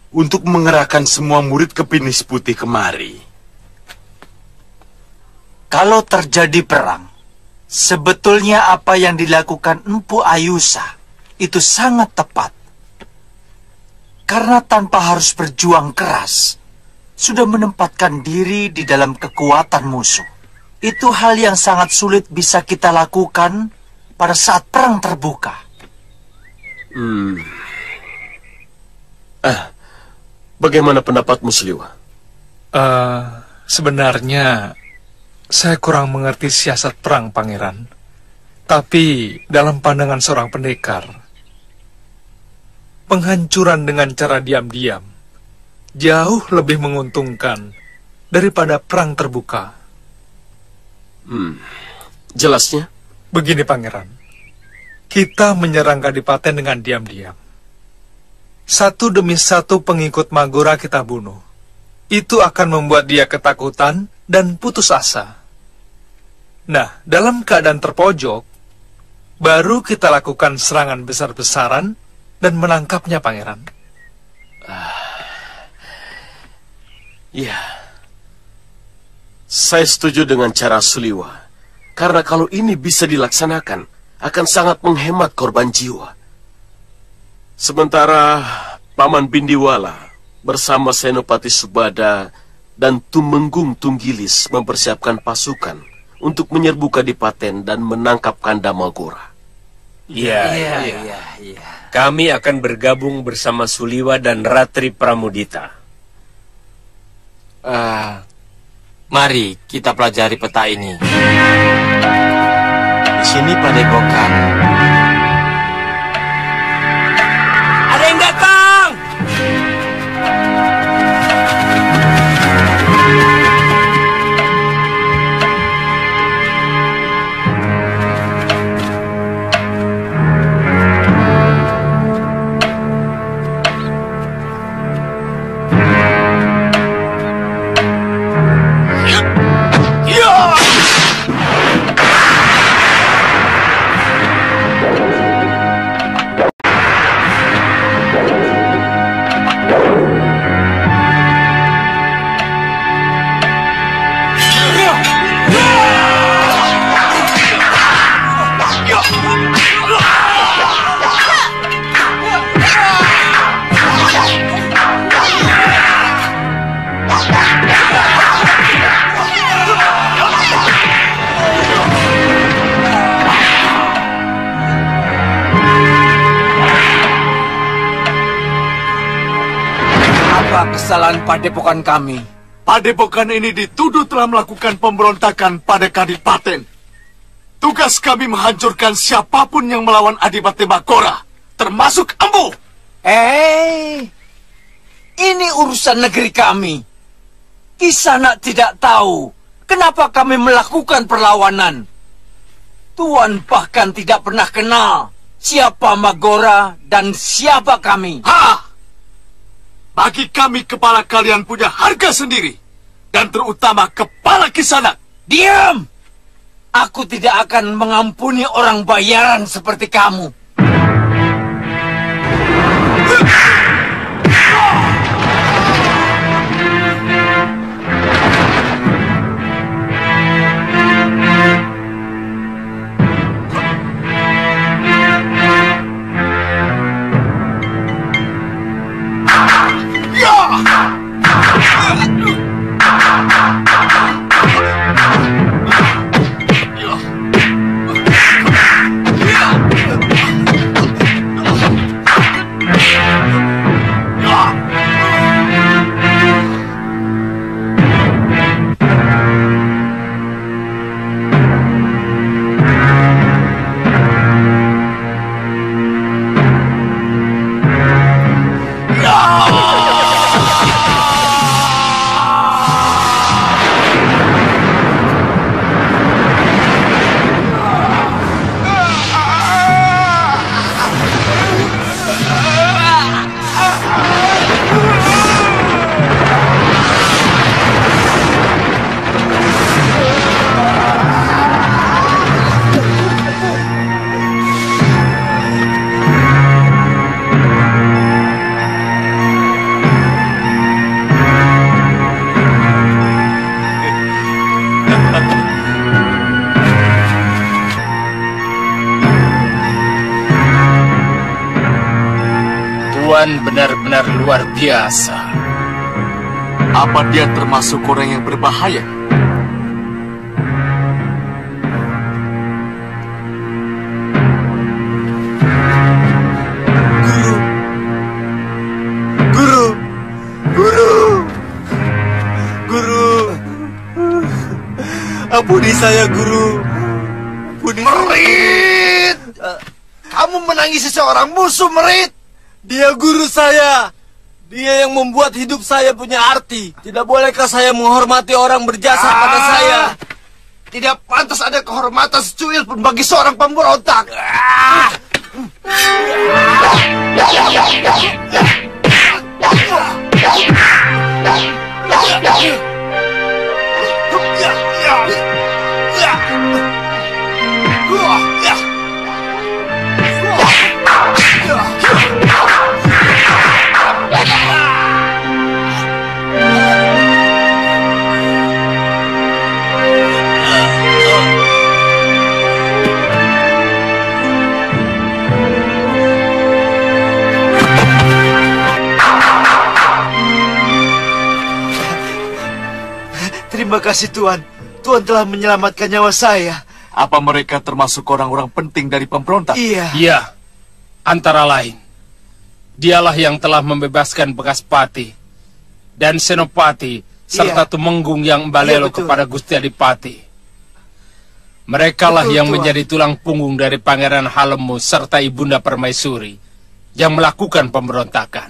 untuk mengerahkan semua murid Kepinis Putih kemari. Kalau terjadi perang, sebetulnya apa yang dilakukan Empu Ayusa itu sangat tepat. Karena tanpa harus berjuang keras, sudah menempatkan diri di dalam kekuatan musuh. Itu hal yang sangat sulit bisa kita lakukan pada saat perang terbuka. Bagaimana pendapatmu, Sliwa? Sebenarnya saya kurang mengerti siasat perang, Pangeran. Tapi dalam pandangan seorang pendekar, penghancuran dengan cara diam-diam jauh lebih menguntungkan daripada perang terbuka. Jelasnya? Begini, Pangeran. kita menyerang Kadipaten dengan diam-diam. Satu demi satu pengikut Magora kita bunuh. Itu akan membuat dia ketakutan dan putus asa. Nah, dalam keadaan terpojok, baru kita lakukan serangan besar-besaran dan menangkapnya, Pangeran. Ya, saya setuju dengan cara Suliwa. Karena kalau ini bisa dilaksanakan, akan sangat menghemat korban jiwa. Sementara Paman Bindiwala bersama Senopati Subada dan Tumenggung Tunggilis mempersiapkan pasukan untuk menyerbu Kadipaten dan menangkap Kanda Magora. Iya. Kami akan bergabung bersama Suliwa dan Ratri Pramudita. Mari kita pelajari peta ini. Di sini Padepokan. Ada yang datang! Kesalahan Padepokan kami. Padepokan ini dituduh telah melakukan pemberontakan pada Kadipaten. Tugas kami menghancurkan siapapun yang melawan Adipati Magora, termasuk Empu. Ini urusan negeri kami. Kisanak tidak tahu kenapa kami melakukan perlawanan. Tuan bahkan tidak pernah kenal siapa Magora dan siapa kami. Bagi kami kepala kalian punya harga sendiri. Dan terutama kepala Kisanak. Diam! Aku tidak akan mengampuni orang bayaran seperti kamu. Benar-benar luar biasa. Apa dia termasuk orang yang berbahaya? Guru, ampuni saya, Guru. Merit! Kamu menangisi seorang musuh, Merit! Dia guru saya. Dia yang membuat hidup saya punya arti. Tidak bolehkah saya menghormati orang berjasa pada saya? Tidak pantas ada kehormatan secuil pun bagi seorang pemberontak. Terima kasih Tuan. Tuan telah menyelamatkan nyawa saya. Apa mereka termasuk orang-orang penting dari pemberontak? Iya. Iya. Antara lain, dialah yang telah membebaskan bekas Pati dan Senopati serta Tumenggung yang balelo kepada Gusti Adipati. Merekalah yang menjadi tulang punggung dari Pangeran Halemu serta Ibunda Permaisuri yang melakukan pemberontakan.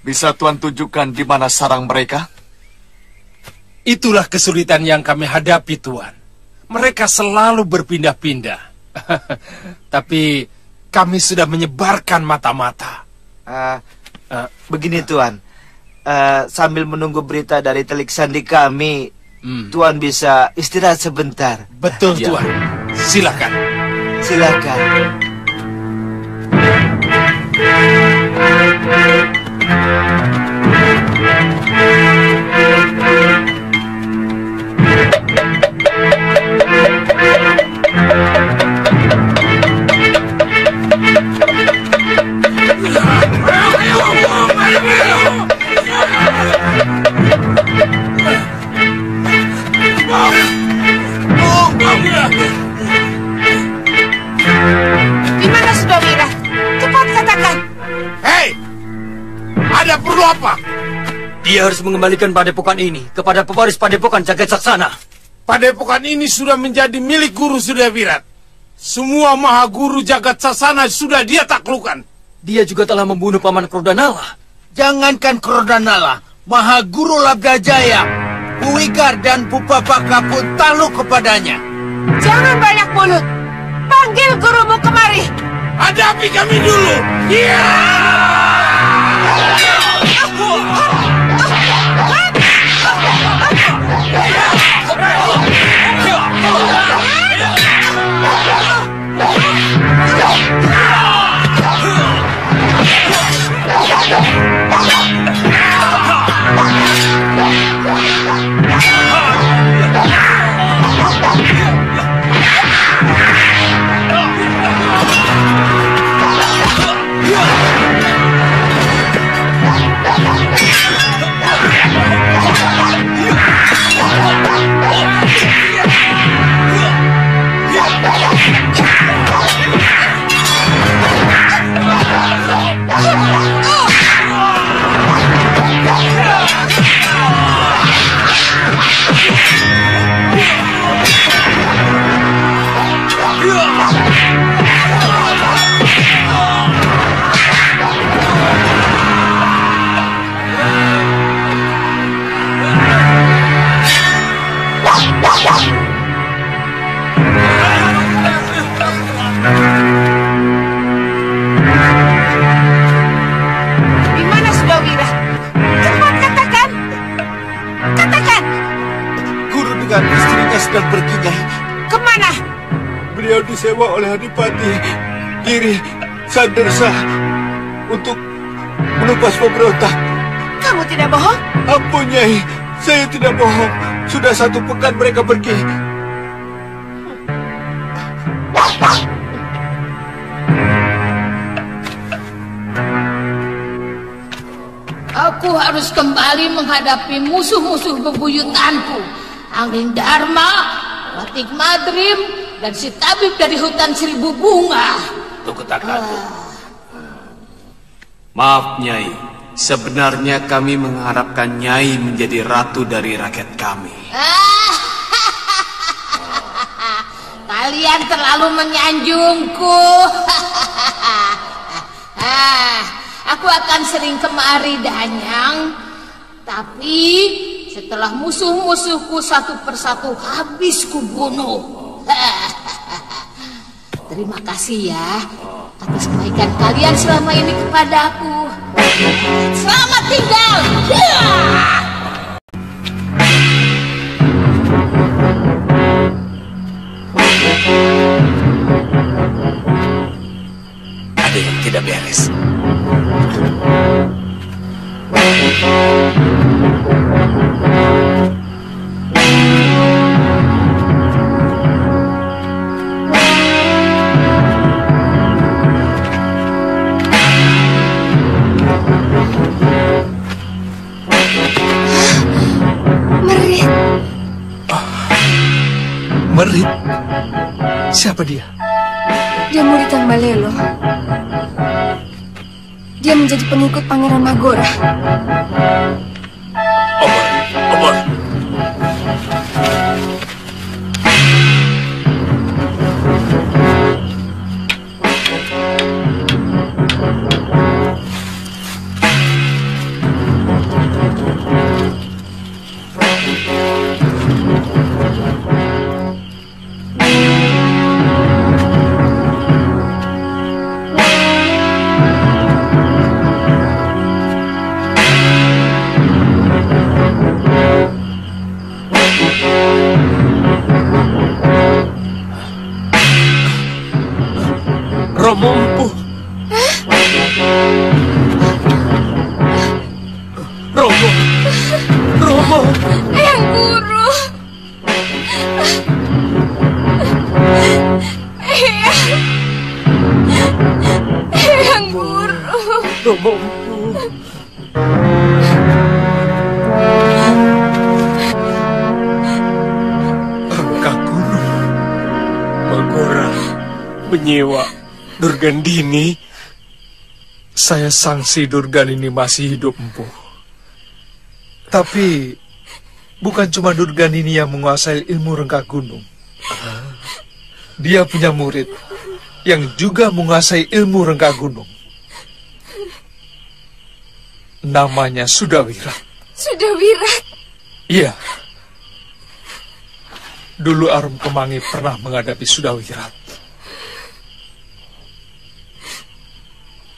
Bisa Tuan tunjukkan di mana sarang mereka? Itulah kesulitan yang kami hadapi, Tuan. Mereka selalu berpindah-pindah. Tapi kami sudah menyebarkan mata-mata. Begini, Tuan. Sambil menunggu berita dari telik sandi kami, Tuan bisa istirahat sebentar. Betul, Tuan. Silakan. Silakan. Di mana Sudawira? Cepat katakan. Hei, ada perlu apa? Dia harus mengembalikan padepokan ini kepada pewaris padepokan Jagat Saksana. Padepokan ini sudah menjadi milik Guru Sudawirat. Semua maha guru Jagat Saksana sudah dia taklukkan. Dia juga telah membunuh Paman Krodanala. Jangankan Krodanala, Maha Guru Labdajaya, Buwigar dan Pupapaka pun takluk kepadanya. Jangan banyak mulut. Panggil gurumu kemari. Hadapi kami dulu. Iya. Sedang pergi, Nyai. Kemana? Beliau disewa oleh Adipati Giri Sandersa untuk menumpas pemberontak. Kamu tidak bohong? Ampun, Nyai. Saya tidak bohong. Sudah 1 pekan mereka pergi. Aku harus kembali menghadapi musuh-musuh bebuyutanku. Angling Dharma, Ratik Madrim, dan si tabib dari hutan Seribu Bunga. Tunggu Takatu. Maaf, Nyai. Sebenarnya kami mengharapkan Nyai menjadi ratu dari rakyat kami. Kalian terlalu menyanjungku. Aku akan sering kemari, Danyang. Tapi setelah musuh-musuhku satu persatu habis kubunuh. terima kasih ya atas kebaikan kalian selama ini kepadaku. Selamat tinggal. Ada yang tidak beres. Merit? Siapa dia? Dia murid yang Balelo. Dia menjadi pengikut Pangeran Magora. Omar. Romo Empu. Romo. Eyang Guru. Eyang Guru. Romo Empu. Rengka Gunung Magora menyewa Durgandini. Saya sangsi Durgandini masih hidup, Empu. Tapi bukan cuma Durgandini yang menguasai ilmu Rengka Gunung. Dia punya murid yang juga menguasai ilmu Rengka Gunung. Namanya Sudawirat. Sudawirat? Iya. Dulu Arum Kemangi pernah menghadapi Sudawirat.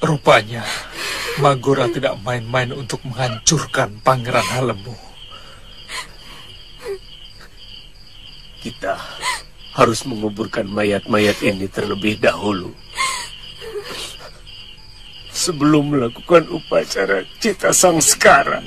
Rupanya Magora tidak main-main untuk menghancurkan Pangeran Halemu. Kita harus menguburkan mayat-mayat ini terlebih dahulu sebelum melakukan upacara Cita Sangskara.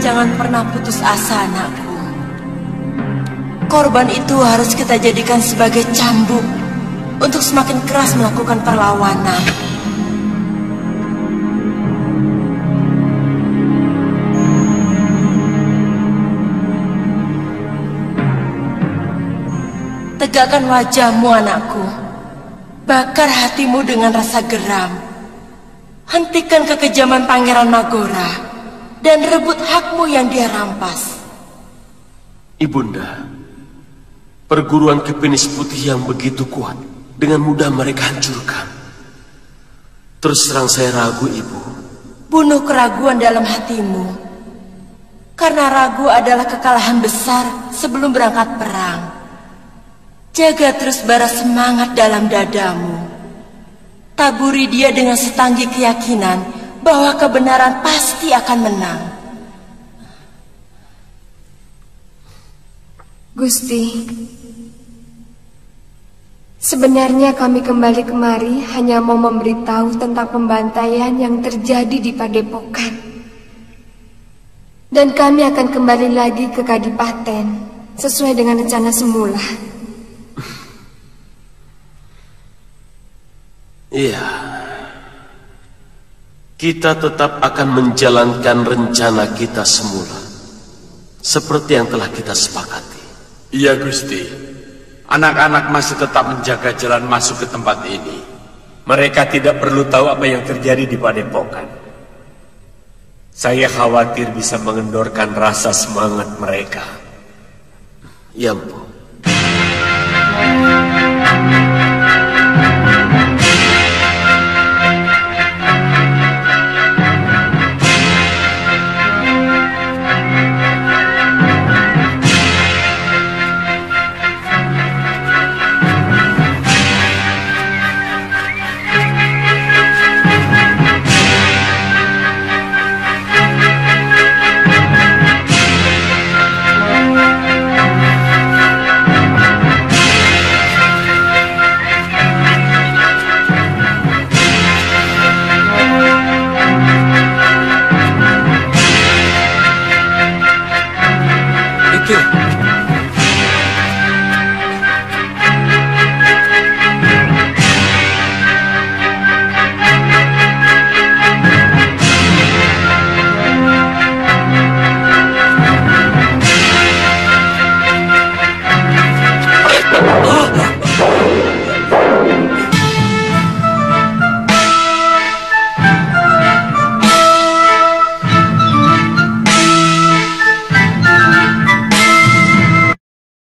Jangan pernah putus asa, anakku. Korban itu harus kita jadikan sebagai cambuk untuk semakin keras melakukan perlawanan. Tegakkan wajahmu, anakku. Bakar hatimu dengan rasa geram. Hentikan kekejaman Pangeran Magora dan rebut hakmu yang dia rampas. Ibunda, perguruan Kepenis Putih yang begitu kuat dengan mudah mereka hancurkan. Terus terang saya ragu, Ibu. Bunuh keraguan dalam hatimu, karena ragu adalah kekalahan besar sebelum berangkat perang. Jaga terus bara semangat dalam dadamu. Taburi dia dengan setanggi keyakinan bahwa kebenaran pasti akan menang. Gusti, sebenarnya kami kembali kemari hanya mau memberitahu tentang pembantaian yang terjadi di Padepokan. Dan kami akan kembali lagi ke Kadipaten sesuai dengan rencana semula. Iya. Kita tetap akan menjalankan rencana kita semula, seperti yang telah kita sepakati. Iya, Gusti. Anak-anak masih tetap menjaga jalan masuk ke tempat ini. Mereka tidak perlu tahu apa yang terjadi di Padepokan. Saya khawatir bisa mengendorkan rasa semangat mereka. Ya, Mpu. Itu